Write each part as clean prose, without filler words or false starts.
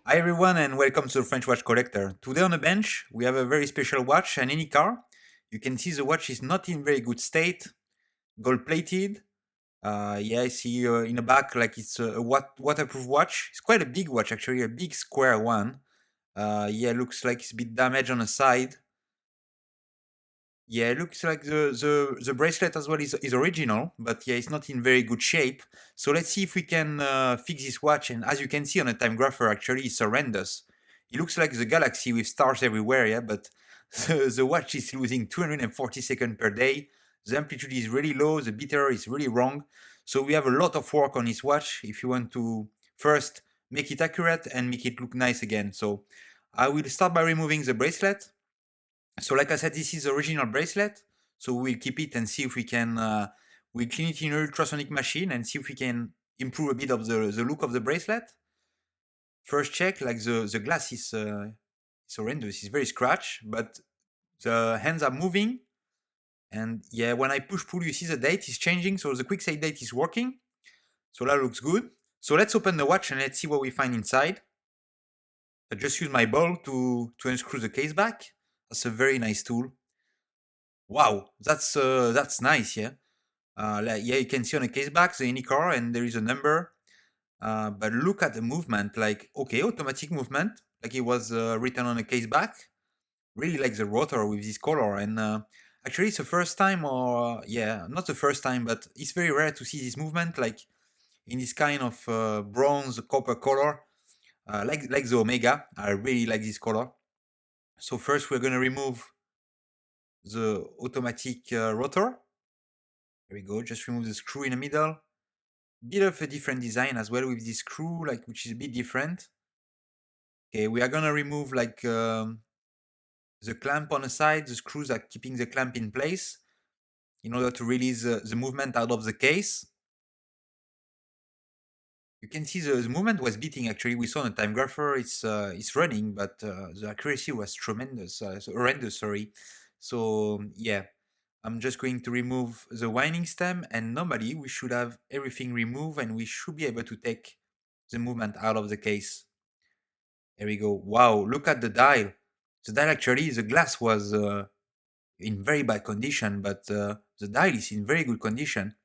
Hi everyone and welcome to the French Watch Collector. Today on the bench we have a very special watch, an Enicar. You can see the watch is not in very good state, gold plated. Yeah, I see in the back like it's a waterproof watch. It's quite a big watch actually, a big square one. Yeah, looks like it's a bit damaged on the side. Yeah, it looks like the bracelet as well is original, but yeah, it's not in very good shape. So let's see if we can fix this watch. And as you can see on the time grapher, actually, it's horrendous. It looks like the galaxy with stars everywhere, yeah, but the watch is losing 240 seconds per day. The amplitude is really low, the beater is really wrong. So we have a lot of work on this watch if you want to first make it accurate and make it look nice again. So I will start by removing the bracelet. So like I said, this is the original bracelet. So we'll keep it and see if we can, we'll clean it in an ultrasonic machine and see if we can improve a bit of the look of the bracelet. First check, like the glass is horrendous, it's very scratch, but the hands are moving. And yeah, when I push pull, you see the date is changing. So the quick save date is working. So that looks good. So let's open the watch and let's see what we find inside. I just use my ball to unscrew the case back. That's a very nice tool. Wow, that's nice, yeah. Like, yeah, you can see on the case back the Enicar and there is a number. But look at the movement, like okay, automatic movement, like it was written on the case back. Really like the rotor with this color, and actually it's the first time, or yeah, not the first time, but it's very rare to see this movement, like in this kind of bronze copper color, like the Omega. I really like this color. So first we're gonna remove the automatic rotor. There we go. Just remove the screw in the middle. Bit of a different design as well with this screw, like which is a bit different. Okay, we are gonna remove like the clamp on the side. The screws are keeping the clamp in place in order to release the movement out of the case. You can see the movement was beating actually. We saw on the time grapher it's running, but the accuracy was tremendous, horrendous. Sorry. So yeah, I'm just going to remove the winding stem, and normally we should have everything removed and we should be able to take the movement out of the case. There we go. Wow, look at the dial. The dial actually, the glass was in very bad condition, but the dial is in very good condition.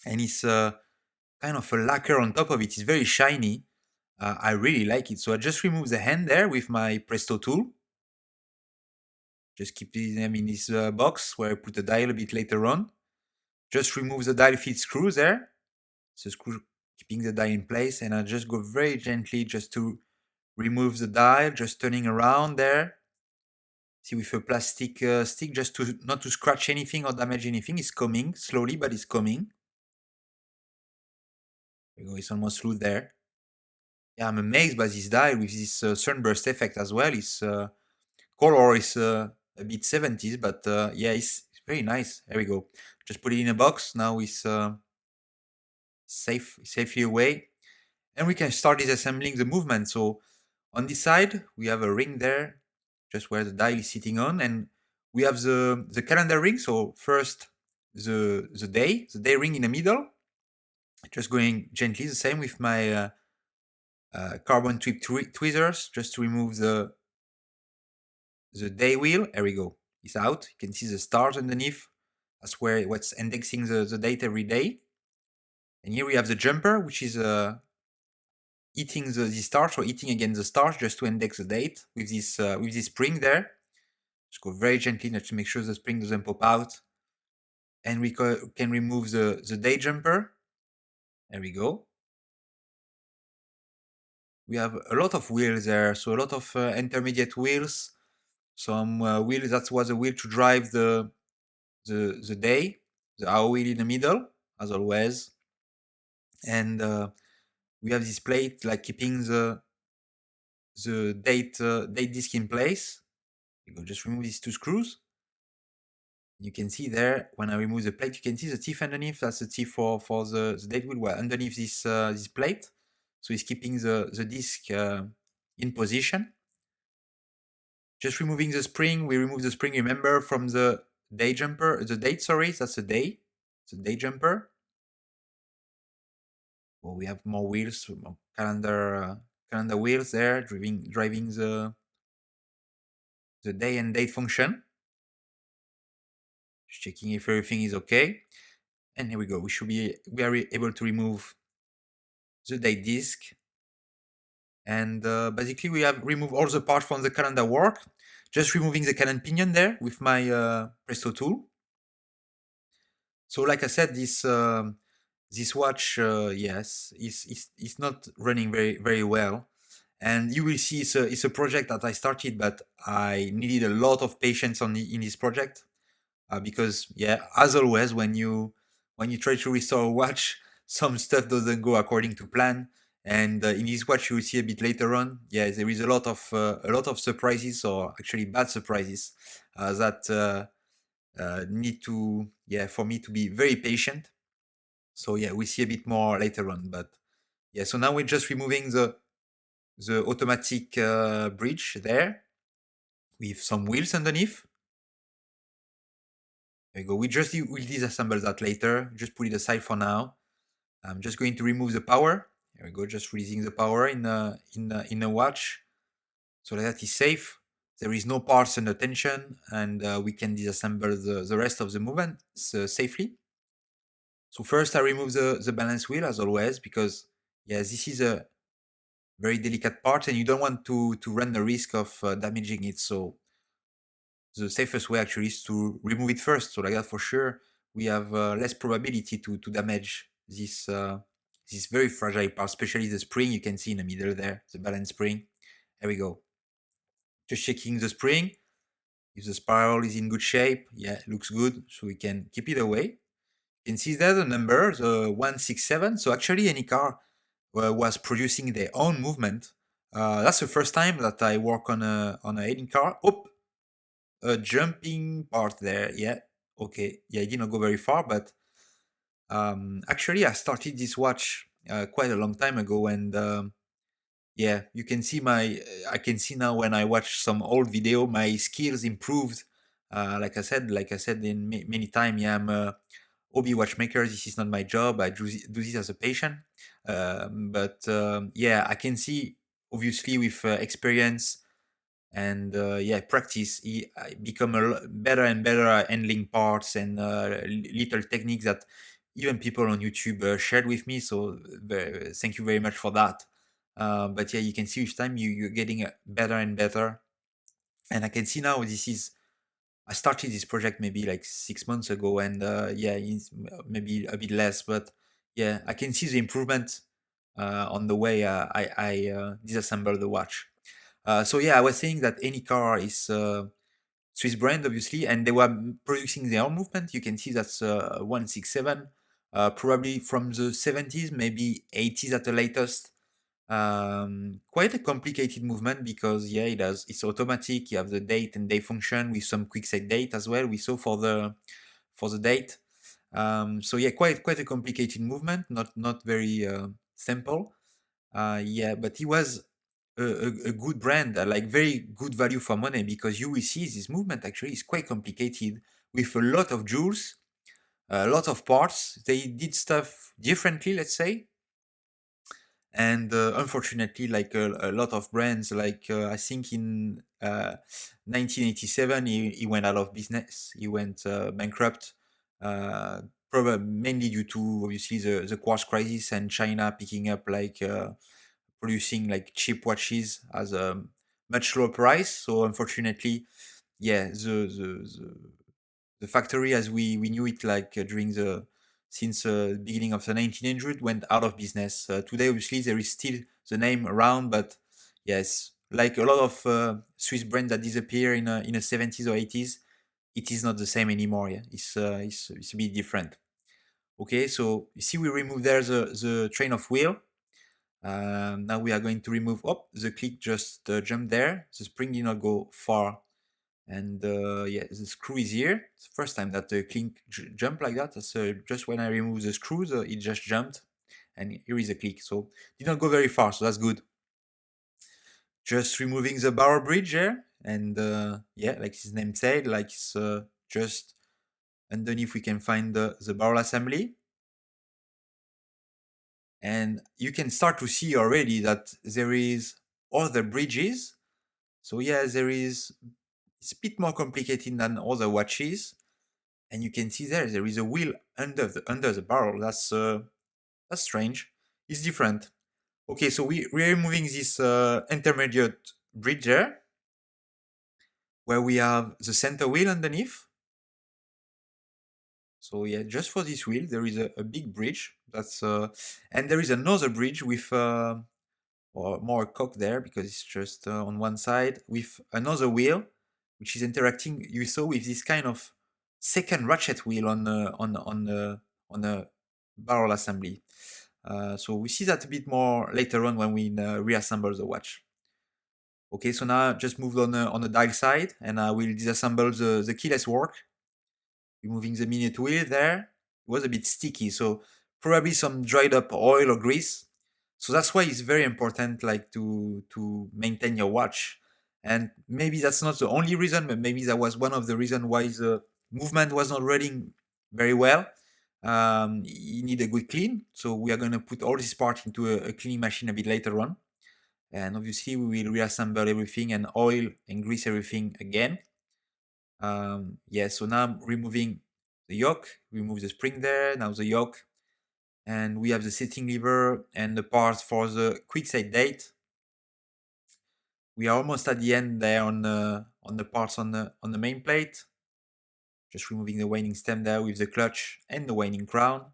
And it's kind of a lacquer on top of it. It's very shiny. I really like it. So I just remove the hand there with my Presto tool. Just keep them in this box where I put the dial a bit later on. Just remove the dial feed screws there. So screw keeping the dial in place, and I just go very gently just to remove the dial, just turning around there. See, with a plastic stick, just to not to scratch anything or damage anything. It's coming slowly, but it's coming. There we go. It's almost through there. Yeah, I'm amazed by this dial with this sunburst effect as well. It's color is a bit 70s, but yeah, it's very nice. There we go. Just put it in a box. Now it's safely away, and we can start disassembling the movement. So on this side, we have a ring there, just where the dial is sitting on, and we have the calendar ring. So first the day ring in the middle. Just going gently, the same with my carbon tip tweezers, just to remove the day wheel. There we go. It's out. You can see the stars underneath. That's where what's indexing the date every day. And here we have the jumper, which is eating the stars, or eating against the stars, just to index the date with this spring there. Just go very gently just to make sure the spring doesn't pop out. And we can remove the day jumper. There we go. We have a lot of wheels there, so a lot of intermediate wheels. Some wheels, that was a wheel to drive the day, the hour wheel in the middle, as always. And we have this plate like keeping the date disc in place. You go just remove these two screws. You can see there, when I remove the plate, you can see the teeth underneath. That's the teeth for the date wheel, well, underneath this plate. So it's keeping the disc in position. Just removing the spring. We remove the spring, remember, from the day jumper, the date, sorry, that's the day. It's a day jumper. Well, we have more wheels, more calendar wheels there, driving the day and date function. Just checking if everything is okay. And here we go. We are able to remove the date disk. And basically we have removed all the parts from the calendar work, just removing the Canon pinion there with my Presto tool. So like I said, this watch, yes, is not running very well. And you will see it's a project that I started, but I needed a lot of patience in this project. Because yeah, as always, when you try to restore a watch, some stuff doesn't go according to plan. And in this watch, you will see a bit later on. Yeah, there is a lot of surprises, or actually bad surprises, that need to, yeah, for me to be very patient. So yeah, we see a bit more later on. But yeah, so now we're just removing the automatic bridge there with some wheels underneath. There we go. We'll disassemble that later. Just put it aside for now. I'm just going to remove the power. There we go. Just releasing the power in a watch, so that is safe. There is no parts under tension, and we can disassemble the rest of the movement safely. So first, I remove the balance wheel as always, because yeah, this is a very delicate part, and you don't want to run the risk of damaging it. So the safest way actually is to remove it first. So like that, for sure, we have less probability to damage this very fragile part, especially the spring. You can see in the middle there, the balance spring. There we go. Just checking the spring. If the spiral is in good shape, yeah, it looks good. So we can keep it away. You can see there the number, the 167. So actually, Enicar was producing their own movement. That's the first time that I work on a Enicar. Oh, a jumping part there. Yeah. Okay. Yeah, I did not go very far, but actually, I started this watch quite a long time ago, and yeah, you can see I can see now when I watch some old video, my skills improved. Like I said in many time, yeah, I'm a hobby watchmaker. This is not my job. I do this as a passion. But yeah, I can see obviously with experience and yeah, practice, I become better and better at handling parts and little techniques that even people on YouTube shared with me. So thank you very much for that. But yeah, you can see each time you're getting better and better. And I can see now I started this project maybe like 6 months ago, and yeah, it's maybe a bit less, but yeah, I can see the improvement on the way I disassemble the watch. So yeah, I was saying that Enicar is Swiss brand, obviously, and they were producing their own movement. You can see that's 167, probably from the 70s, maybe 80s at the latest. Quite a complicated movement because yeah, it's automatic. You have the date and day function with some quick set date as well. We saw for the date. So yeah, quite a complicated movement, not very simple. Yeah, but he was a good brand, like very good value for money, because you will see this movement actually is quite complicated with a lot of jewels, a lot of parts. They did stuff differently, let's say. And unfortunately, like a lot of brands, like I think in 1987, he went out of business. He went bankrupt, probably mainly due to obviously the quartz crisis and China picking up like producing like cheap watches as a much lower price. So unfortunately, yeah, the factory as we knew it like during the since beginning of the 1900 went out of business. Today, obviously, there is still the name around, but yes, like a lot of Swiss brands that disappear in the 70s or 80s, it is not the same anymore. Yeah, it's a bit different. Okay, so you see, we remove there the train of wheel. Now we are going to remove. Oh, the click just jumped there. The spring did not go far, and yeah, the screw is here. It's the first time that the click jumped like that. So just when I remove the screws, it just jumped, and here is the click. So did not go very far, so that's good. Just removing the barrel bridge here, and yeah, like his name said, like it's just underneath we can find the barrel assembly. And you can start to see already that there is other bridges. So yeah, it's a bit more complicated than other watches. And you can see there is a wheel under the barrel. That's strange. It's different. Okay, so we're removing this intermediate bridge there, where we have the center wheel underneath. So yeah, just for this wheel, there is a big bridge. And there is another bridge with or more cock there because it's just on one side with another wheel, which is interacting. You saw with this kind of second ratchet wheel on the barrel assembly. So we see that a bit more later on when we reassemble the watch. Okay, so now I just moved on the dial side, and I will disassemble the keyless work, removing the minute wheel there. It was a bit sticky, so probably some dried up oil or grease. So that's why it's very important, like to maintain your watch. And maybe that's not the only reason, but maybe that was one of the reasons why the movement was not running very well. You need a good clean, so we are going to put all this part into a cleaning machine a bit later on. And obviously we will reassemble everything and oil and grease everything again. Yeah, so now I'm removing the yoke, remove the spring there, now the yoke, and we have the setting lever and the parts for the quick set date. We are almost at the end there on the parts on the main plate. Just removing the waning stem there with the clutch and the waning crown.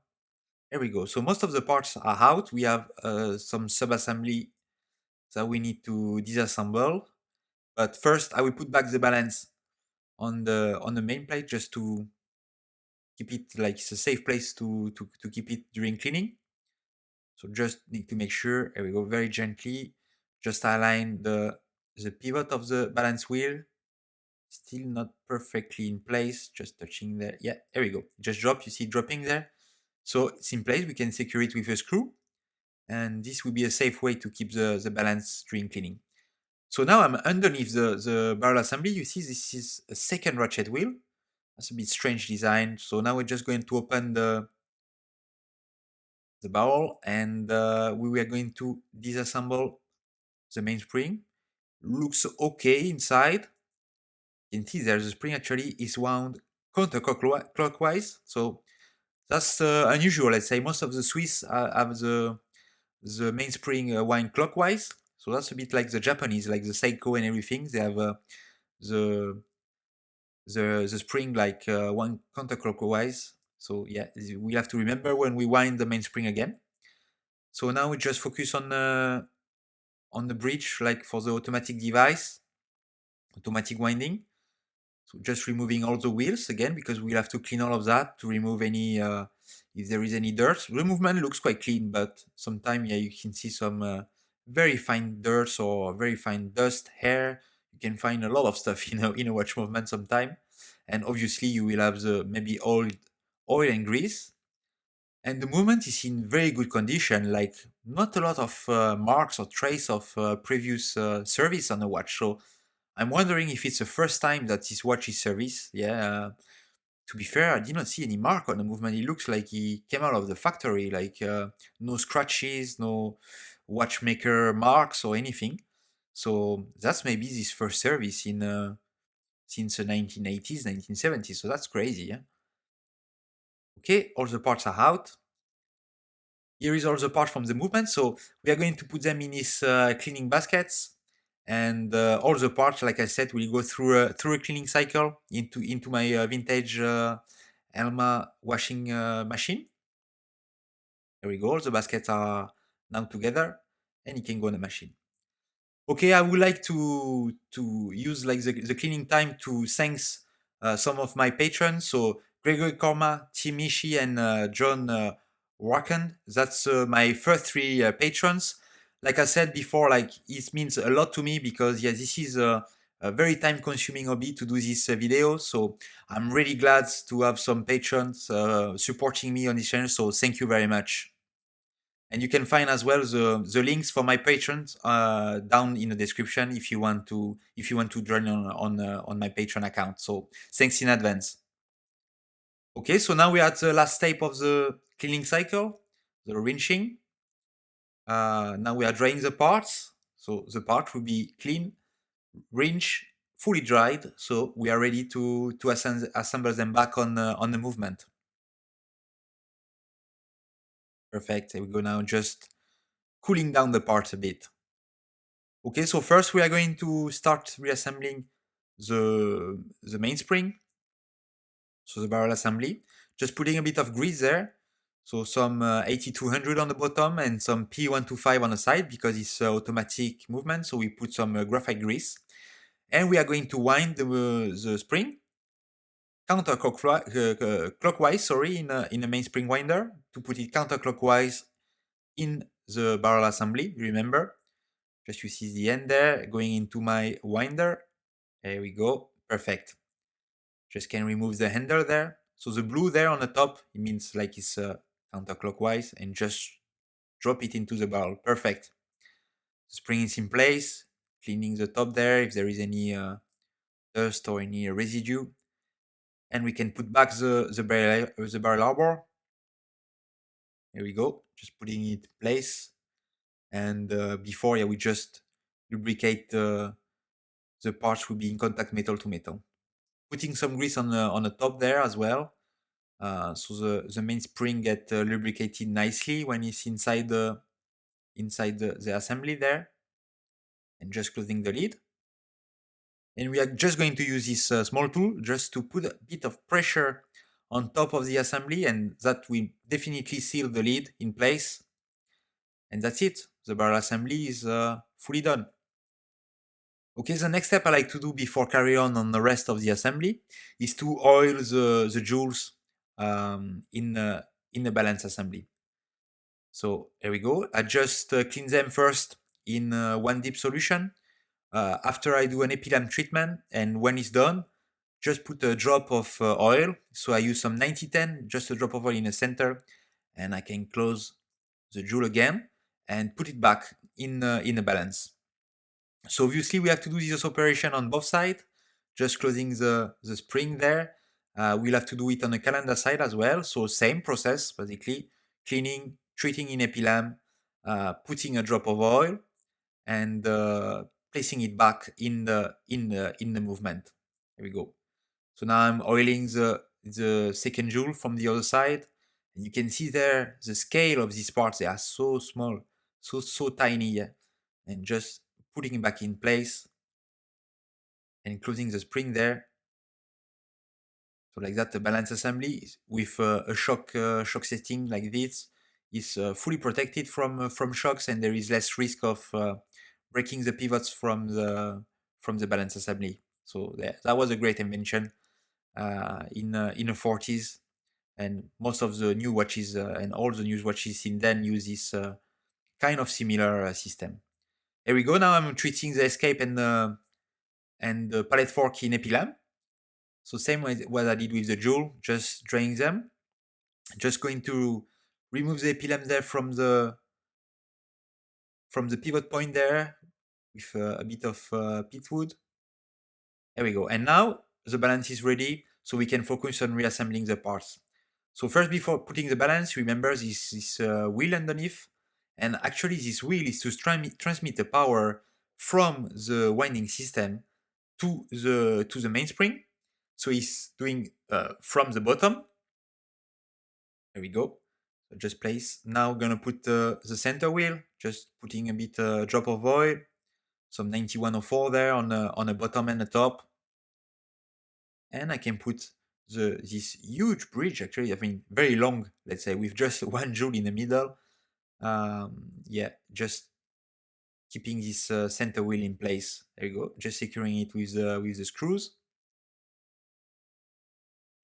There we go. So most of the parts are out. We have some sub-assembly that we need to disassemble. But first, I will put back the balance on the main plate just to keep it like it's a safe place to keep it during cleaning. So just need to make sure, here we go, very gently, just align the pivot of the balance wheel. Still not perfectly in place, just touching there. Yeah, there we go. Just drop, you see it dropping there. So it's in place, we can secure it with a screw. And this will be a safe way to keep the balance during cleaning. So now I'm underneath the barrel assembly. You see this is a second ratchet wheel. That's a bit strange design. So now we're just going to open the barrel, and we are going to disassemble the mainspring. Looks okay inside. You can see there the spring actually is wound counterclockwise. So that's unusual. Let's say most of the Swiss have the mainspring wound clockwise. So that's a bit like the Japanese, like the Seiko and everything. They have the the spring like one counterclockwise. So yeah, we have to remember when we wind the mainspring again. So now we just focus on the bridge, like for the automatic device, automatic winding. So just removing all the wheels again, because we'll have to clean all of that to remove any, if there is any dirt. The movement looks quite clean, but sometimes, yeah, you can see some very fine dirt or very fine dust, hair. You can find a lot of stuff, in a watch movement sometime. And obviously you will have the maybe oil and grease. And the movement is in very good condition, like not a lot of marks or trace of previous service on the watch. So I'm wondering if it's the first time that this watch is serviced. Yeah. To be fair, I did not see any mark on the movement. It looks like he came out of the factory, like no scratches, no watchmaker marks or anything. So that's maybe this first service in since the 1980s, 1970s. So that's crazy. Yeah. Okay, all the parts are out. Here is all the parts from the movement. So we are going to put them in these cleaning baskets. And all the parts, like I said, will go through a cleaning cycle into my vintage Elma washing machine. There we go. All the baskets are now together, and it can go on the machine. Okay, I would like to use like the cleaning time to thanks some of my patrons. So Gregory Korma, Tim Ishii, and John Wacken. That's my first three patrons. Like I said before, like it means a lot to me because yeah, this is a very time-consuming hobby to do this video. So I'm really glad to have some patrons supporting me on this channel. So thank you very much. And you can find as well the links for my patrons down in the description if you want to join on my Patreon account. So thanks in advance. Okay, so now we're at the last step of the cleaning cycle, the wrenching. Now we are drying the parts. So the part will be clean, rinsed, fully dried. So we are ready to assemble them back on the movement. Perfect. Here we go now, just cooling down the parts a bit. Okay, so first we are going to start reassembling the mainspring, so the barrel assembly. Just putting a bit of grease there. So some 8200 on the bottom and some P125 on the side because it's automatic movement. So we put some graphite grease. And we are going to wind the spring counterclockwise, sorry, in a mainspring winder to put it counterclockwise in the barrel assembly, remember. Just you see the end there, going into my winder. There we go, perfect. Just can remove the handle there. So the blue there on the top, it means like it's counterclockwise, and just drop it into the barrel, perfect. The spring is in place, cleaning the top there if there is any dust or any residue. And we can put back the barrel arbor. Here we go, just putting it in place. And before, yeah, we just lubricate the parts will be in contact metal to metal. Putting some grease on the top there as well, so the main spring get lubricated nicely when it's inside the assembly there, and just closing the lid. And we are just going to use this small tool just to put a bit of pressure on top of the assembly, and that will definitely seal the lid in place. And that's it. The barrel assembly is fully done. Okay, the next step I like to do before carry on the rest of the assembly is to oil the jewels in the balance assembly. So here we go. I just clean them first in one deep solution. After I do an epilam treatment, and when it's done, just put a drop of oil. So I use some 9010, just a drop of oil in the center, and I can close the jewel again and put it back in the balance. So obviously we have to do this operation on both sides, just closing the spring there. We'll have to do it on the calendar side as well. So same process, basically, cleaning, treating in epilam, putting a drop of oil, and placing it back in the movement. Here we go. So now I'm oiling the second jewel from the other side, and you can see there the scale of these parts. They are so small, so tiny, yeah. And just putting it back in place and closing the spring there. So like that, the balance assembly with a shock setting like this is fully protected from shocks, and there is less risk of breaking the pivots from the balance assembly. So that was a great invention in the 40s, and most of the new watches and all the new watches since then use this kind of similar system. Here we go. Now I'm treating the escape and the palette fork in epilam. So same way what I did with the jewel, just drain them. Just going to remove the epilam there from the pivot point there with a bit of pitwood. There we go. And now the balance is ready, so we can focus on reassembling the parts. So first, before putting the balance, remember this wheel underneath. And actually this wheel is to transmit the power from the winding system to the mainspring. So it's doing from the bottom. There we go. So just place. Now gonna put the center wheel. Just putting a bit drop of oil, some 9104 there on the bottom and the top. And I can put this huge bridge, actually, I mean, very long, let's say, with just one joule in the middle. Yeah, just keeping this center wheel in place. There you go. Just securing it with the screws.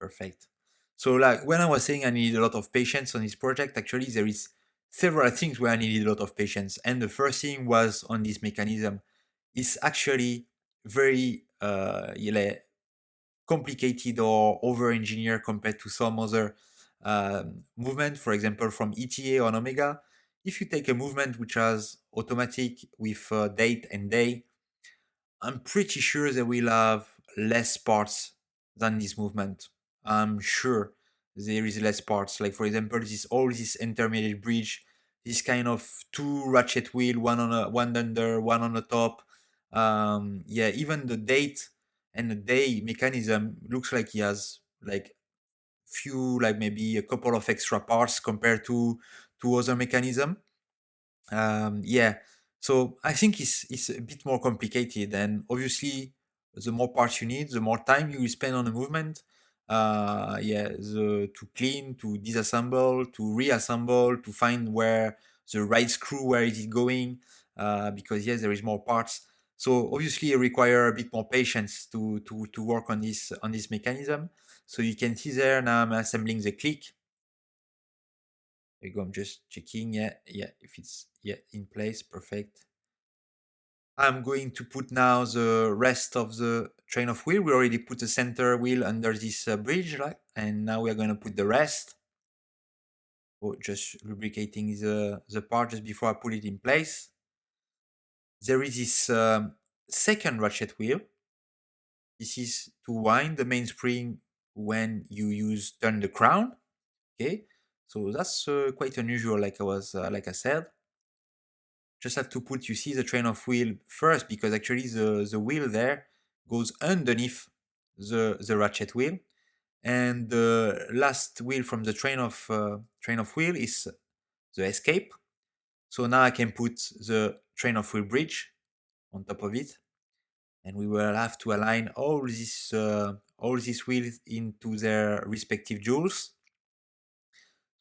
Perfect. So like when I was saying I needed a lot of patience on this project, actually there is several things where I needed a lot of patience. And the first thing was on this mechanism. It's actually very complicated or over-engineered compared to some other movement, for example, from ETA on Omega. If you take a movement which has automatic with date and day, I'm pretty sure they will have less parts than this movement. I'm sure there is less parts. Like for example, all this intermediate bridge, this kind of two ratchet wheel, one under, one on the top. Yeah, even the date and the day mechanism looks like he has like few, like maybe a couple of extra parts compared to other mechanism. Yeah, so I think it's a bit more complicated, and obviously, the more parts you need, the more time you will spend on the movement. Yeah, to clean, to disassemble, to reassemble, to find where the right screw, where is it going, because yes, there is more parts. So obviously, it require a bit more patience to work on this mechanism. So you can see there now I'm assembling the click. There you go. I'm just checking. Yeah, yeah. If it's in place, perfect. I'm going to put now the rest of the train of wheel. We already put the center wheel under this bridge, right? And now we are going to put the rest. Oh, just lubricating the part just before I put it in place. There is this second ratchet wheel. This is to wind the mainspring when you turn the crown. Okay, so that's quite unusual. Like I said. Just have to put, you see the train of wheel first, because actually the wheel there goes underneath the ratchet wheel, and the last wheel from the train of wheel is the escape. So now I can put the train of wheel bridge on top of it, and we will have to align all these wheels into their respective jewels.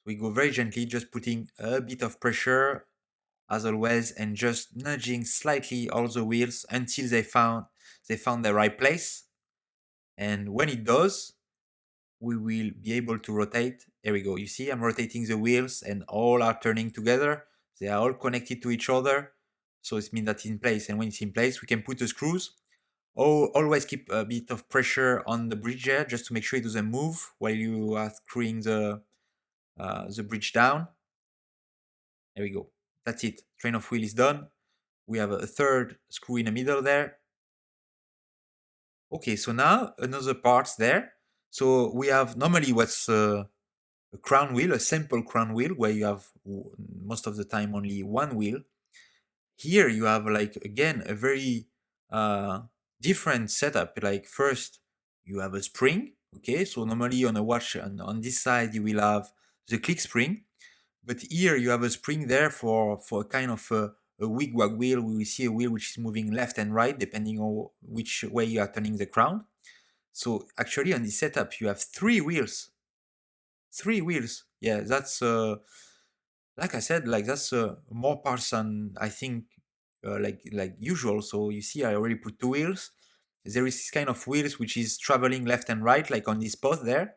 We go very gently, just putting a bit of pressure as always, and just nudging slightly all the wheels until they found the right place. And when it does, we will be able to rotate. There we go. You see, I'm rotating the wheels and all are turning together. They are all connected to each other. So it means that it's in place. And when it's in place, we can put the screws. Oh, always keep a bit of pressure on the bridge there, just to make sure it doesn't move while you are screwing the bridge down. There we go. That's it. Train of wheel is done. We have a third screw in the middle there. Okay, so now another parts there. So we have normally what's a crown wheel, a simple crown wheel, where you have most of the time only one wheel. Here you have like again a very different setup. Like first you have a spring. Okay, so normally on a watch on this side you will have the click spring, but here you have a spring there for a kind of a wigwag wheel. We will see a wheel which is moving left and right depending on which way you are turning the crown. So actually on this setup you have three wheels. Three wheels. Yeah, that's like I said, like that's more parts than I think like usual. So you see I already put two wheels. There is this kind of wheels which is traveling left and right, like on this post there.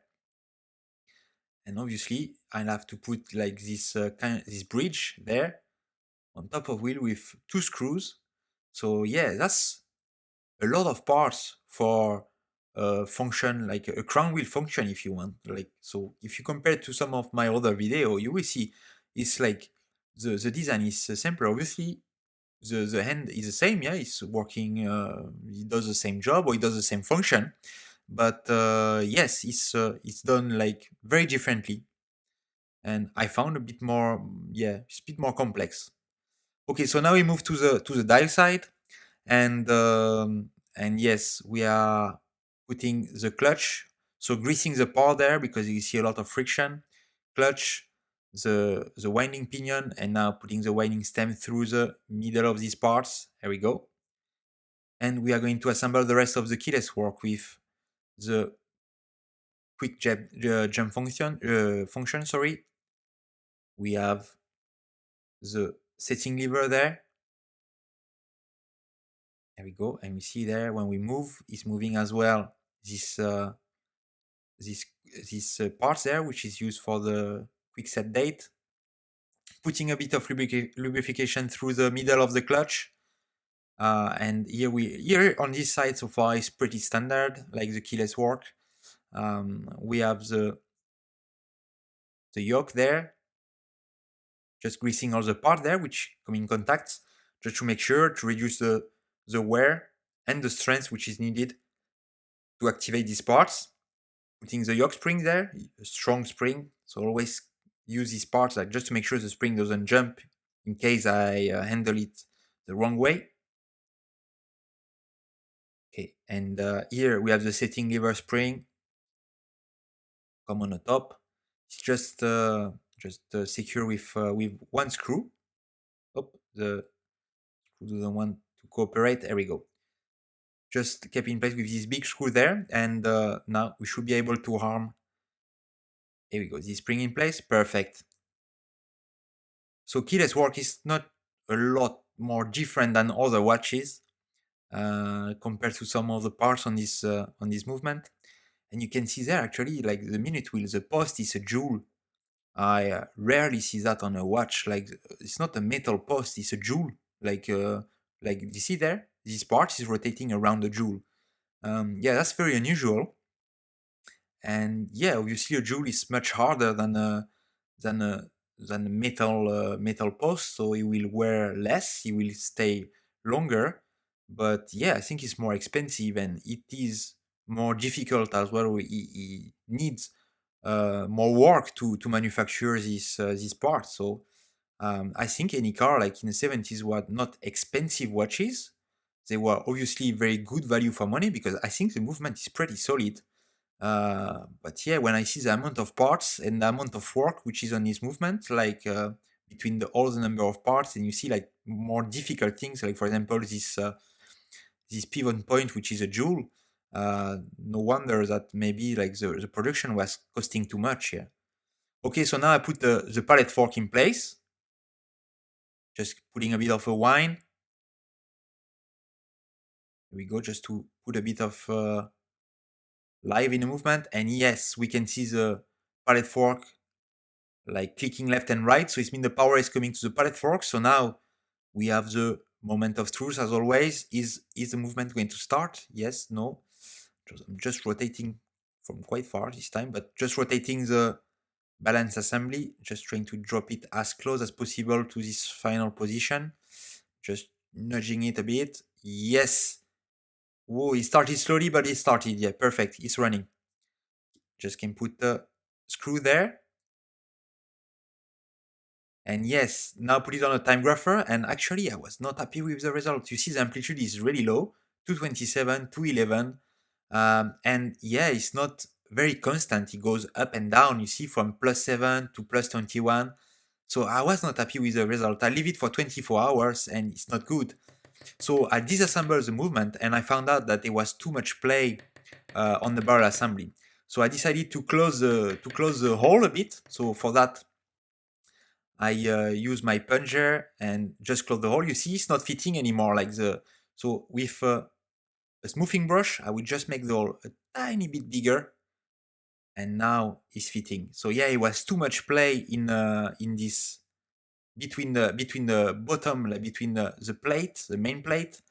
And obviously I'll have to put like this bridge there on top of wheel with two screws. So yeah, that's a lot of parts for a function, like a crown wheel function if you want. Like, so if you compare to some of my other video, you will see it's like the design is simpler. Obviously the hand is the same, yeah, it's working, it does the same job or it does the same function, but yes, it's done like very differently, and I found a bit more, yeah, it's a bit more complex. Okay, so now we move to the dial side, and yes, we are putting the clutch, so greasing the part there because you see a lot of friction. Clutch, the winding pinion, and now putting the winding stem through the middle of these parts. Here we go. And we are going to assemble the rest of the keyless work with the quick jump function. Sorry, we have the setting lever there. There we go, and we see there when we move, it's moving as well. This this part there, which is used for the quick set date. Putting a bit of lubrication through the middle of the clutch. And here on this side so far is pretty standard, like the keyless work. We have the yoke there, just greasing all the part there which come in contact, just to make sure to reduce the wear and the strength which is needed to activate these parts. Putting the yoke spring there, a strong spring, so always use this part like just to make sure the spring doesn't jump in case I handle it the wrong way. Okay, and here we have the setting lever spring. Come on the top. It's just secure with one screw. Oh, the screw doesn't want to cooperate. There we go. Just kept in place with this big screw there, and now we should be able to arm. Here we go. This spring in place. Perfect. So keyless work is not a lot more different than other watches compared to some of the parts on this movement. And you can see there actually like the minute wheel, the post is a jewel. I rarely see that on a watch. Like it's not a metal post, it's a jewel. Like you see there, this part is rotating around the jewel. Yeah, that's very unusual. And yeah, obviously a jewel is much harder than a than a metal post, so it will wear less, it will stay longer. But yeah, I think it's more expensive and it is more difficult as well. It needs more work to manufacture this part. So I think Enicar, like in the 70s, were not expensive watches. They were obviously very good value for money because I think the movement is pretty solid. But yeah, when I see the amount of parts and the amount of work which is on this movement, like between all the number of parts, and you see like more difficult things, like for example this pivot point, which is a jewel. No wonder that maybe like the production was costing too much. Yeah. Okay, so now I put the pallet fork in place. Just putting a bit of a wine. Here we go, just to put a bit of live in the movement. And yes, we can see the pallet fork like clicking left and right. So it means the power is coming to the pallet fork. So now we have the moment of truth as always. Is the movement going to start? Yes, no. I'm just rotating from quite far this time, but just rotating the balance assembly, just trying to drop it as close as possible to this final position. Just nudging it a bit. Yes. Whoa, it started slowly, but it started. Yeah, perfect. It's running. Just can put the screw there. And yes, now put it on a time grapher. And actually, I was not happy with the result. You see the amplitude is really low, 227, 211. And yeah, it's not very constant. It goes up and down. You see from +7 to +21. So I was not happy with the result. I leave it for 24 hours and it's not good. So I disassembled the movement and I found out that there was too much play on the barrel assembly. So I decided to close the hole a bit. So for that, I use my plunger and just close the hole. You see, it's not fitting anymore. So with a smoothing brush, I will just make the hole a tiny bit bigger, and now it's fitting. So yeah, it was too much play in this between the bottom, like between the plate, the main plate,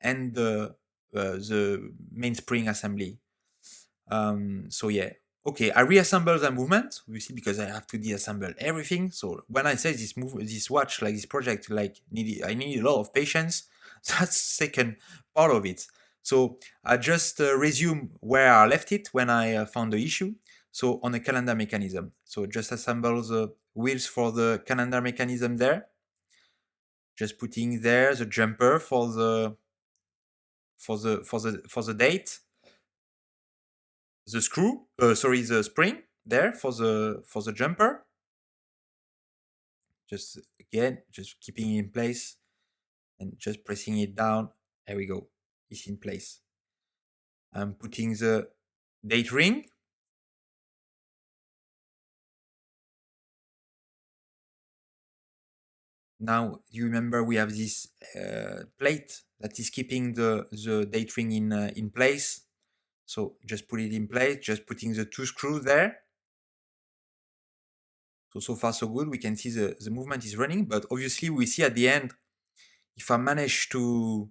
and the main spring assembly. So yeah, okay, I reassemble the movement, obviously because I have to deassemble everything. So when I say this watch, like this project, like I need a lot of patience. That's second part of it. So I just resume where I left it when I found the issue. So on the calendar mechanism. So just assemble the wheels for the calendar mechanism there. Just putting there the jumper for the date, the screw, the spring there for the jumper. Just again, just keeping it in place and just pressing it down. There we go. It's in place. I'm putting the date ring. Now you remember we have this plate that is keeping the date ring in place. So just put it in place. Just putting the two screws there. So far so good. We can see the movement is running, but obviously we see at the end, if I manage to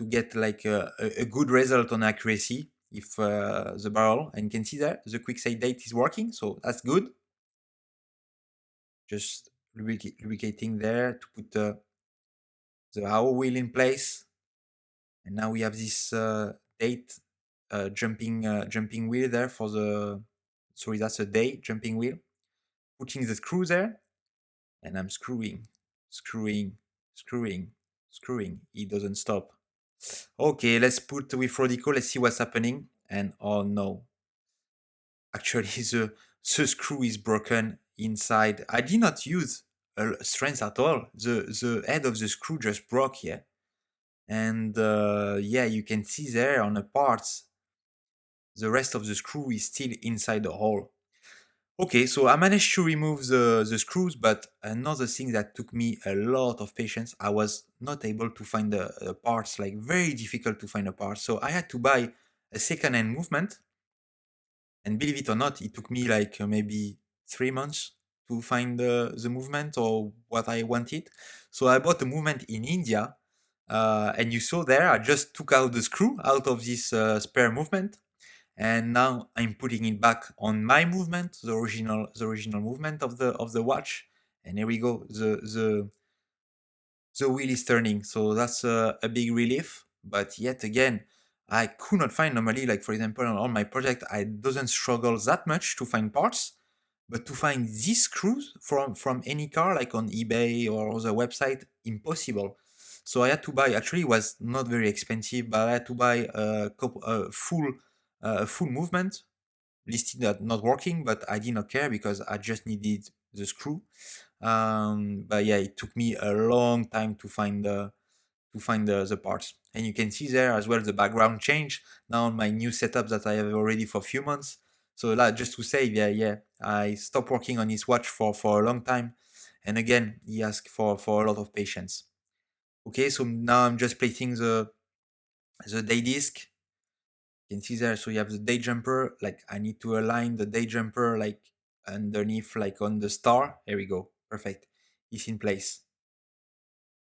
get like a good result on accuracy, if the barrel, and you can see that the quick save date is working, so that's good. Just lubricating there to put the hour wheel in place, and now we have this date jumping wheel there for the, sorry, that's a day jumping wheel. putting the screw there, and I'm screwing, screwing, screwing, screwing. It doesn't stop. Okay, let's put with Rodico, let's see what's happening. And oh no, actually the screw is broken inside. I did not use strength at all. The head of the screw just broke, yeah. And yeah, you can see there on the parts, the rest of the screw is still inside the hole. Okay, so I managed to remove the screws, but another thing that took me a lot of patience, I was not able to find the parts, like very difficult to find the parts. So I had to buy a second-hand movement. And believe it or not, it took me like maybe 3 months to find the movement or what I wanted. So I bought a movement in India. And you saw there, I just took out the screw out of this spare movement. And now I'm putting it back on my movement, the original movement of the watch. And here we go. The wheel is turning, so that's a big relief. But yet again, I could not find normally, like for example, on all my project, I doesn't struggle that much to find parts, but to find these screws from Enicar, like on eBay or other website, impossible. So I had to buy. Actually, it was not very expensive, but I had to buy a full movement listed that not working, but I did not care because I just needed the screw. But yeah, it took me a long time to find the parts. And you can see there as well the background change now on my new setup that I have already for a few months. So that just to say, yeah, I stopped working on his watch for a long time. And again, he asked for a lot of patience. Okay, so now I'm just plating the day disc. You can see there, so you have the day jumper. Like I need to align the day jumper like underneath, like on the star. There we go. Perfect. It's in place.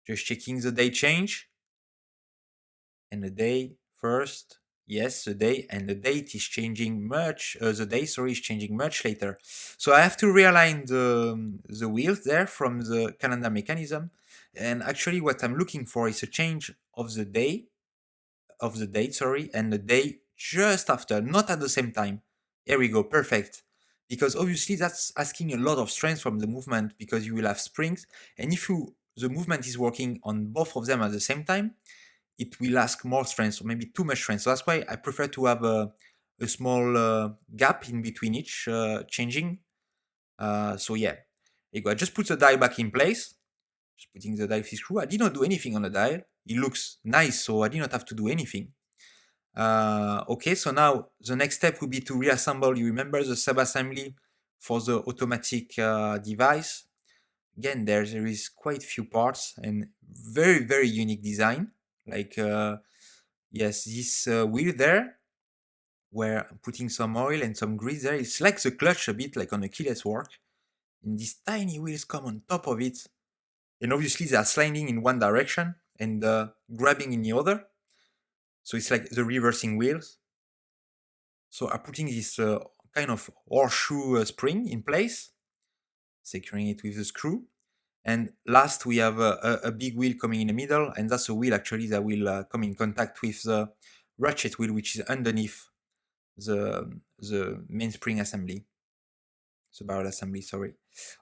Just checking the day change. And the day first. Yes, the day and the date is changing much. The day, sorry, is changing much later. So I have to realign the wheels there from the calendar mechanism. And actually, what I'm looking for is a change of the day, of the date, sorry, and the day just after, not at the same time. Here we go, perfect. Because obviously that's asking a lot of strength from the movement because you will have springs. And if the movement is working on both of them at the same time, it will ask more strength, or maybe too much strength. So that's why I prefer to have a small gap in between each changing. So yeah, there you go. I just put the dial back in place. Just putting the dial screw. I did not do anything on the dial. It looks nice, so I did not have to do anything. Okay, so now the next step would be to reassemble. You remember the sub-assembly for the automatic device? Again, there is quite few parts and very unique design. Like yes, this wheel there, where I'm putting some oil and some grease there. It's like the clutch a bit, like on a keyless work. And these tiny wheels come on top of it, and obviously they are sliding in one direction and grabbing in the other. So it's like the reversing wheels. So I'm putting this kind of horseshoe spring in place, securing it with the screw. And last, we have a big wheel coming in the middle, and that's a wheel actually that will come in contact with the ratchet wheel, which is underneath the mainspring assembly, the barrel assembly, sorry.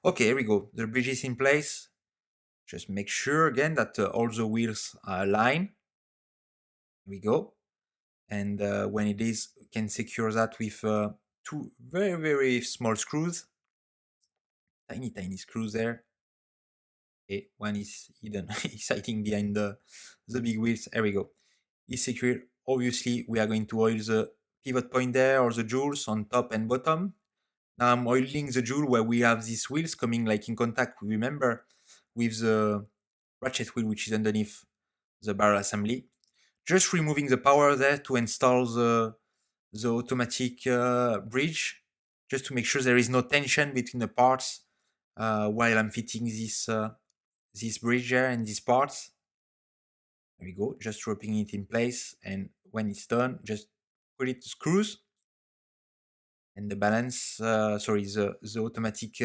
Okay, here we go. The bridge is in place. Just make sure again that all the wheels are aligned. Here we go. And when it is, you can secure that with two very small screws. Tiny screws there. Okay, one is hidden, is hiding behind the big wheels. There we go. It's secured. Obviously, we are going to oil the pivot point there or the jewels on top and bottom. Now I'm oiling the jewel where we have these wheels coming like in contact, remember, with the ratchet wheel which is underneath the barrel assembly. Just removing the power there to install the automatic bridge, just to make sure there is no tension between the parts while I'm fitting this bridge there and these parts. There we go, just roping it in place, and when it's done, just put it to screws. And the balance, sorry, the automatic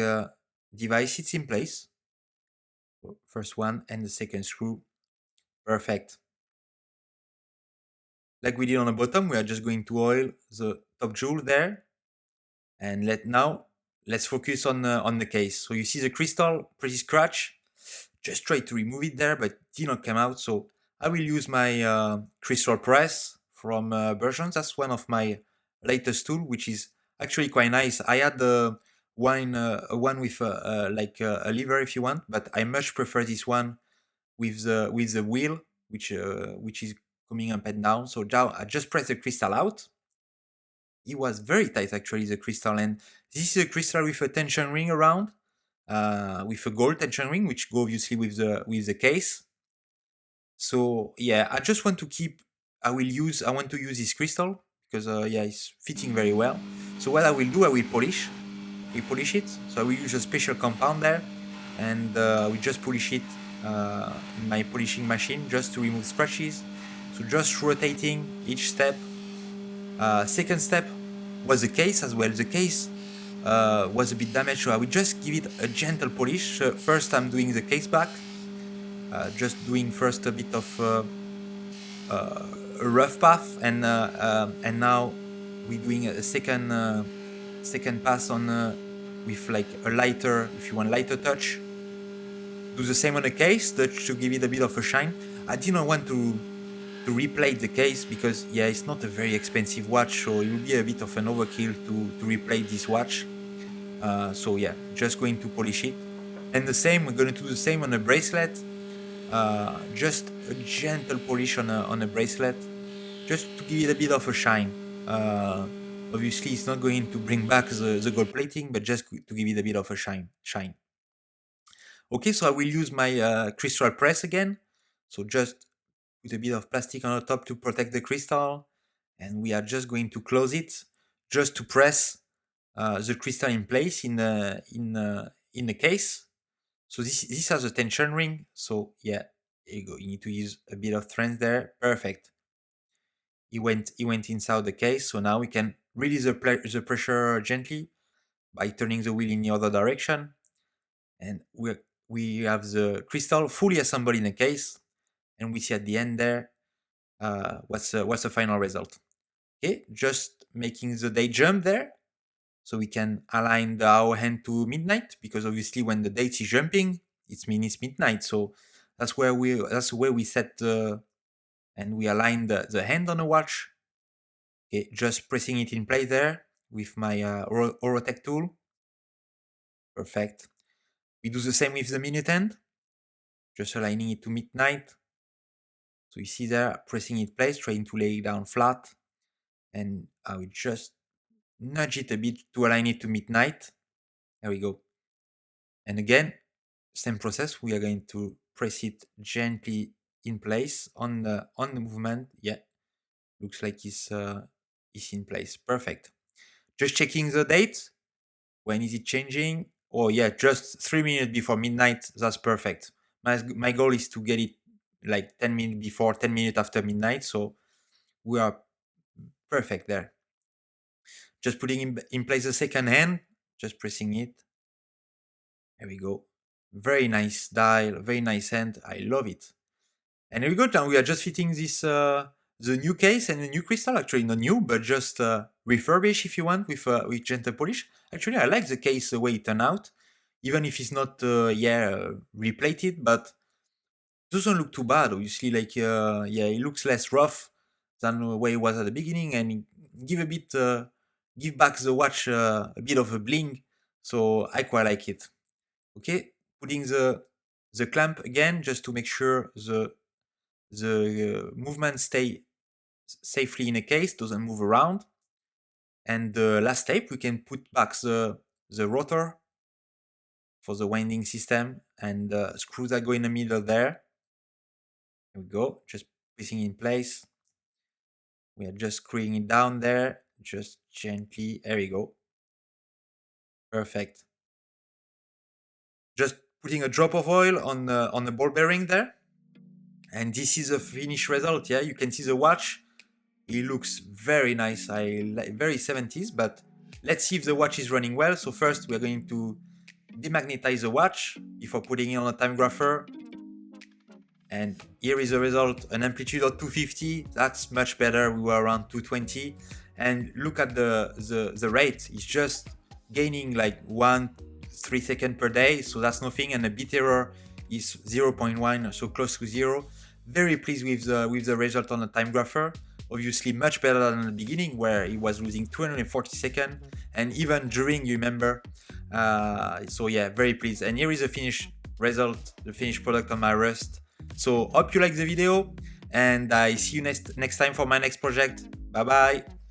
device, it's in place. So first one and the second screw, perfect. Like we did on the bottom, we are just going to oil the top jewel there, and let's focus on the case. So you see the crystal pretty scratch. Just try to remove it there, but it did not come out. So I will use my crystal press from versions. That's one of my latest tool, which is actually quite nice. I had the one with like a lever if you want, but I much prefer this one with the wheel, which is coming up and down. So now I just press the crystal out. It was very tight actually, the crystal, and this is a crystal with a tension ring around, with a gold tension ring, which go obviously with the case. So yeah, I just want to keep. I want to use this crystal because yeah, it's fitting very well. So what I will do, I will polish. We polish it. So I will use a special compound there, and we just polish it in my polishing machine just to remove scratches. So just rotating each step. Second step was the case as well. The case was a bit damaged, so I will just give it a gentle polish. First, I'm doing the case back, just doing first a bit of a rough path, and now we're doing a second pass on with like a lighter, if you want, lighter touch. Do the same on the case, to give it a bit of a shine. I did not want to replate the case because yeah, it's not a very expensive watch, so it will be a bit of an overkill to replate this watch. So yeah, just going to polish it. And the same, we're going to do the same on a bracelet. Just a gentle polish on a bracelet, just to give it a bit of a shine. Obviously, it's not going to bring back the gold plating, but just to give it a bit of a shine. Okay, so I will use my crystal press again. So just put a bit of plastic on the top to protect the crystal, and we are just going to close it, just to press the crystal in place in the case. So this has a tension ring. So yeah, there you go. You need to use a bit of strength there. Perfect. It went inside the case. So now we can release the pressure gently by turning the wheel in the other direction, and we have the crystal fully assembled in the case, and we see at the end there what's the final result. Okay, just making the date jump there, so we can align the hour hand to midnight, because obviously when the date is jumping, it means it's midnight. So that's where we set and we align the hand on the watch. Okay, just pressing it in place there with my Orotech tool. Perfect. We do the same with the minute hand, just aligning it to midnight. So you see there, pressing it in place, trying to lay it down flat, and I will just nudge it a bit to align it to midnight. There we go. And again, same process. We are going to press it gently in place on the movement. Yeah, looks like it's in place. Perfect. Just checking the date. When is it changing? Oh yeah, just 3 minutes before midnight. That's perfect. My goal is to get it like 10 minutes before, 10 minutes after midnight. So we are perfect there. Just putting in place the second hand, just pressing it. There we go. Very nice dial, very nice hand. I love it. And here we go. Now we are just fitting this the new case and the new crystal. Actually, not new, but just refurbished if you want, with gentle polish. Actually, I like the case the way it turned out, even if it's not replated, but doesn't look too bad. Obviously, like yeah, it looks less rough than the way it was at the beginning, and give back the watch a bit of a bling. So I quite like it. Okay, putting the clamp again just to make sure the movement stay safely in a case, doesn't move around. And the last step, we can put back the rotor for the winding system, and screws that go in the middle there. There we go, just pressing in place. We are just screwing it down there, just gently. There we go. Perfect. Just putting a drop of oil on the ball bearing there. And this is a finished result. Yeah, you can see the watch. It looks very nice. I like, very 70s, but let's see if the watch is running well. So first we're going to demagnetize the watch before putting it on a time grapher. And here is the result, an amplitude of 250. That's much better. We were around 220. And look at the rate. It's just gaining like 1-3 seconds per day, so that's nothing, and the bit error is 0.1, so close to 0. Very pleased with the result on the time grapher. Obviously much better than the beginning where it was losing 240 seconds, and even during, you remember. So yeah, very pleased. And here is the finished result, the finished product on my Rust. So hope you like the video, and I see you next time for my next project. Bye bye.